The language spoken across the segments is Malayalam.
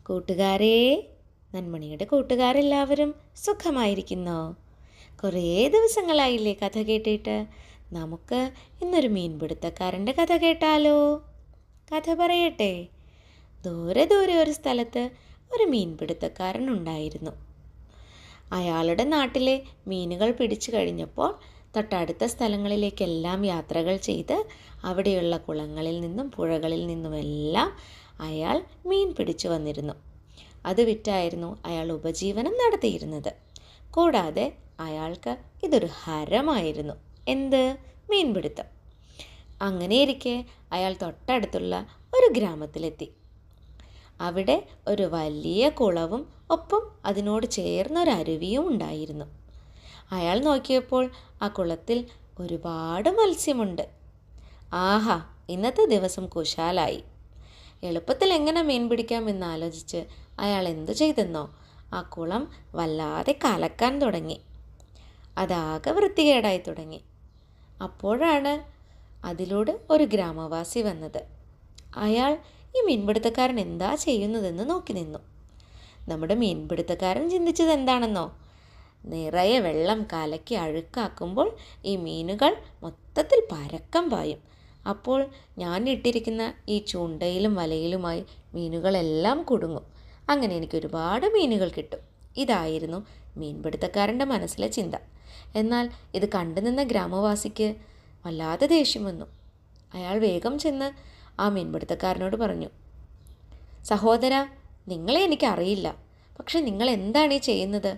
കൂട്ടുകാരേ, നന്മണിയുടെ കൂട്ടുകാരെല്ലാവരും സുഖമായിരിക്കുന്നോ? കുറേ ദിവസങ്ങളായില്ലേ കഥ കേട്ടിട്ട്. നമുക്ക് ഇന്നൊരു മീൻപിടുത്തക്കാരൻ്റെ കഥ കേട്ടാലോ? കഥ പറയട്ടെ. ദൂരെ ദൂരെ ഒരു സ്ഥലത്ത് ഒരു മീൻപിടുത്തക്കാരൻ ഉണ്ടായിരുന്നു. അയാളുടെ നാട്ടിലെ മീനുകൾ പിടിച്ചു കഴിഞ്ഞപ്പോൾ തൊട്ടടുത്ത സ്ഥലങ്ങളിലേക്കെല്ലാം യാത്രകൾ ചെയ്ത് അവിടെയുള്ള കുളങ്ങളിൽ നിന്നും പുഴകളിൽ നിന്നുമെല്ലാം അയാൾ മീൻ പിടിച്ചു വന്നിരുന്നു. അത് വിറ്റായിരുന്നു അയാൾ ഉപജീവനം നടത്തിയിരുന്നത്. കൂടാതെ അയാൾക്ക് ഇതൊരു ഹരമായിരുന്നു. എന്ത്? മീൻപിടുത്തം. അങ്ങനെയിരിക്കെ അയാൾ തൊട്ടടുത്തുള്ള ഒരു ഗ്രാമത്തിലെത്തി. അവിടെ ഒരു വലിയ കുളവും ഒപ്പം അതിനോട് ചേർന്നൊരരുവിയും ഉണ്ടായിരുന്നു. അയാൾ നോക്കിയപ്പോൾ ആ കുളത്തിൽ ഒരുപാട് മത്സ്യമുണ്ട്. ആഹാ, ഇന്നത്തെ ദിവസം കുശാലായി. എളുപ്പത്തിൽ എങ്ങനെ മീൻ പിടിക്കാമെന്ന് ആലോചിച്ച് അയാൾ എന്തു ചെയ്തെന്നോ, ആ കുളം വല്ലാതെ കലക്കാൻ തുടങ്ങി. അതാകെ വൃത്തികേടായി തുടങ്ങി. അപ്പോഴാണ് അതിലൂടെ ഒരു ഗ്രാമവാസി വന്നത്. അയാൾ ഈ മീൻപിടുത്തക്കാരൻ എന്താ ചെയ്യുന്നതെന്ന് നോക്കി നിന്നു. നമ്മുടെ മീൻപിടുത്തക്കാരൻ ചിന്തിച്ചത് എന്താണെന്നോ, നിറയെ വെള്ളം കലക്കി അഴുക്കാക്കുമ്പോൾ ഈ മീനുകൾ മൊത്തത്തിൽ പരക്കം പായും. അപ്പോൾ ഞാൻ ഇട്ടിരിക്കുന്ന ഈ ചൂണ്ടയിലും വലയിലുമായി മീനുകളെല്ലാം കുടുങ്ങും. അങ്ങനെ എനിക്ക് ഒരുപാട് മീനുകൾ കിട്ടും. ഇതായിരുന്നു മീൻപിടുത്തക്കാരൻ്റെ മനസ്സിലെ ചിന്ത. എന്നാൽ ഇത് കണ്ടു നിന്ന ഗ്രാമവാസിക്ക് വല്ലാതെ ദേഷ്യം വന്നു. അയാൾ വേഗം ചെന്ന് ആ മീൻപിടുത്തക്കാരനോട് പറഞ്ഞു, സഹോദര, നിങ്ങളെ എനിക്കറിയില്ല. പക്ഷെ നിങ്ങൾ എന്താണ് ഈ ചെയ്യുന്നത്?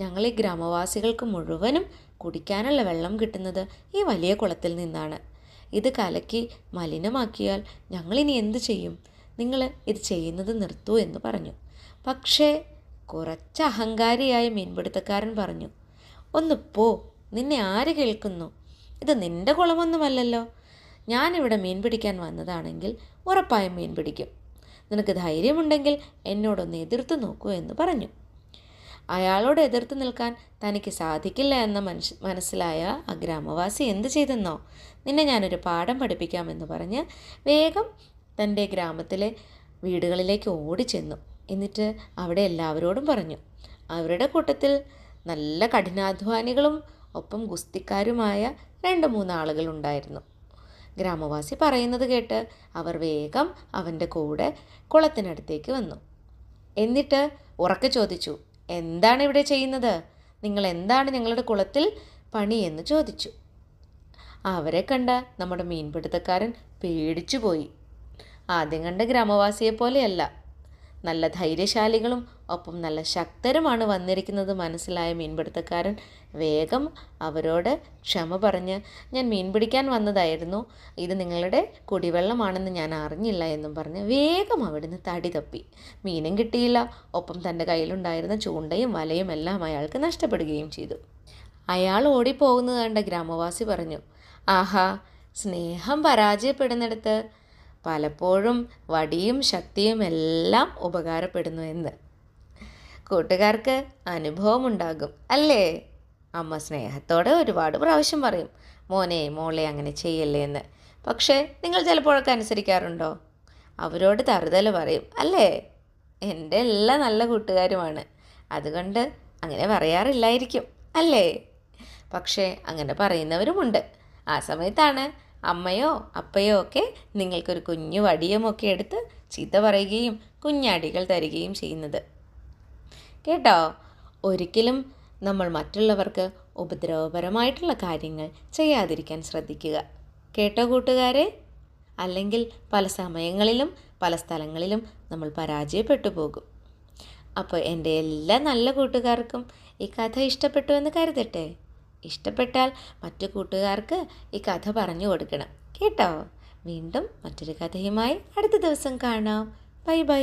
ഞങ്ങളീ ഗ്രാമവാസികൾക്ക് മുഴുവനും കുടിക്കാനുള്ള വെള്ളം കിട്ടുന്നത് ഈ വലിയ കുളത്തിൽ നിന്നാണ്. ഇത് കലക്കി മലിനമാക്കിയാൽ ഞങ്ങളിനി എന്തു ചെയ്യും? നിങ്ങൾ ഇത് ചെയ്യുന്നത് നിർത്തൂ എന്ന് പറഞ്ഞു. പക്ഷേ കുറച്ച് അഹങ്കാരിയായ മീൻപിടുത്തക്കാരൻ പറഞ്ഞു, ഒന്ന് പോ, നിന്നെ ആര് കേൾക്കുന്നു? ഇത് നിൻ്റെ കുളമൊന്നുമല്ലല്ലോ. ഞാനിവിടെ മീൻ പിടിക്കാൻ വന്നതാണെങ്കിൽ ഉറപ്പായും മീൻ പിടിക്കും. നിനക്ക് ധൈര്യമുണ്ടെങ്കിൽ എന്നോടൊന്ന് എതിർത്ത് നോക്കൂ എന്ന് പറഞ്ഞു. അയാളോട് എതിർത്ത് നിൽക്കാൻ തനിക്ക് സാധിക്കില്ല എന്ന മനസ്സിലായ ആ ഗ്രാമവാസി എന്ത് ചെയ്തെന്നോ, നിന്നെ ഞാനൊരു പാഠം പഠിപ്പിക്കാമെന്ന് പറഞ്ഞ് വേഗം തൻ്റെ ഗ്രാമത്തിലെ വീടുകളിലേക്ക് ഓടിച്ചെന്നു. എന്നിട്ട് അവിടെ എല്ലാവരോടും പറഞ്ഞു. അവരുടെ കൂട്ടത്തിൽ നല്ല കഠിനാധ്വാനികളും ഒപ്പം ഗുസ്തിക്കാരുമായ 2-3 ആളുകളുണ്ടായിരുന്നു. ഗ്രാമവാസി പറയുന്നത് കേട്ട് അവർ വേഗം അവൻ്റെ കൂടെ കുളത്തിനടുത്തേക്ക് വന്നു. എന്നിട്ട് ഉറക്കെ ചോദിച്ചു, എന്താണ് ഇവിടെ ചെയ്യുന്നത്? നിങ്ങൾ എന്താണ് ഞങ്ങളുടെ കുളത്തിൽ പണി എന്ന് ചോദിച്ചു. അവരെ കണ്ട നമ്മുടെ മീൻപിടുത്തക്കാരൻ പേടിച്ചു പോയി. ആദ്യം കണ്ട ഗ്രാമവാസിയെ പോലെയല്ല, നല്ല ധൈര്യശാലികളും ഒപ്പം നല്ല ശക്തരുമാണ് വന്നിരിക്കുന്നത് മനസ്സിലായ മീൻപിടുത്തക്കാരൻ വേഗം അവരോട് ക്ഷമ പറഞ്ഞ്, ഞാൻ മീൻ പിടിക്കാൻ വന്നതായിരുന്നു, ഇത് നിങ്ങളുടെ കുടിവെള്ളമാണെന്ന് ഞാൻ അറിഞ്ഞില്ല എന്നും പറഞ്ഞ് വേഗം അവിടുന്ന് തടി തപ്പി. മീനും കിട്ടിയില്ല, ഒപ്പം തൻ്റെ കയ്യിലുണ്ടായിരുന്ന ചൂണ്ടയും വലയും എല്ലാം അയാൾക്ക് നഷ്ടപ്പെടുകയും ചെയ്തു. അയാൾ ഓടിപ്പോകുന്നത് കണ്ട ഗ്രാമവാസി പറഞ്ഞു, ആഹാ, സ്നേഹം പരാജയപ്പെടുന്നിടത്ത് പലപ്പോഴും വടിയും ശക്തിയും എല്ലാം ഉപകാരപ്പെടുന്നു എന്ന്. കൂട്ടുകാർക്ക് അനുഭവമുണ്ടാകും അല്ലേ? അമ്മ സ്നേഹത്തോടെ ഒരുപാട് പ്രാവശ്യം പറയും, മോനെ മോളെ അങ്ങനെ ചെയ്യല്ലേ എന്ന്. പക്ഷേ നിങ്ങൾ ചിലപ്പോഴൊക്കെ അനുസരിക്കാറുണ്ടോ? അവരോട് തറുതല പറയും അല്ലേ? എൻ്റെ എല്ലാ നല്ല കൂട്ടുകാരുമാണ്, അതുകൊണ്ട് അങ്ങനെ പറയാറില്ലായിരിക്കും അല്ലേ? പക്ഷേ അങ്ങനെ പറയുന്നവരുമുണ്ട്. ആ സമയത്താണ് അമ്മയോ അപ്പയോ ഒക്കെ നിങ്ങൾക്കൊരു കുഞ്ഞു വടിയുമൊക്കെ എടുത്ത് ചീത്ത പറയുകയും കുഞ്ഞടികൾ തരികയും ചെയ്യുന്നത്. കേട്ടോ? ഒരിക്കലും നമ്മൾ മറ്റുള്ളവർക്ക് ഉപദ്രവപരമായിട്ടുള്ള കാര്യങ്ങൾ ചെയ്യാതിരിക്കാൻ ശ്രദ്ധിക്കുക. കേട്ടോ കൂട്ടുകാരെ? അല്ലെങ്കിൽ പല സമയങ്ങളിലും പല സ്ഥലങ്ങളിലും നമ്മൾ പരാജയപ്പെട്ടു പോകും. അപ്പോൾ എൻ്റെ എല്ലാ നല്ല കൂട്ടുകാർക്കും ഈ കഥ ഇഷ്ടപ്പെട്ടു എന്ന് കരുതട്ടെ. ഇഷ്ടപ്പെട്ടാൽ മറ്റു കൂട്ടുകാർക്ക് ഈ കഥ പറഞ്ഞു കൊടുക്കണം കേട്ടോ. വീണ്ടും മറ്റൊരു കഥയുമായി അടുത്ത ദിവസം കാണാം. Bye bye.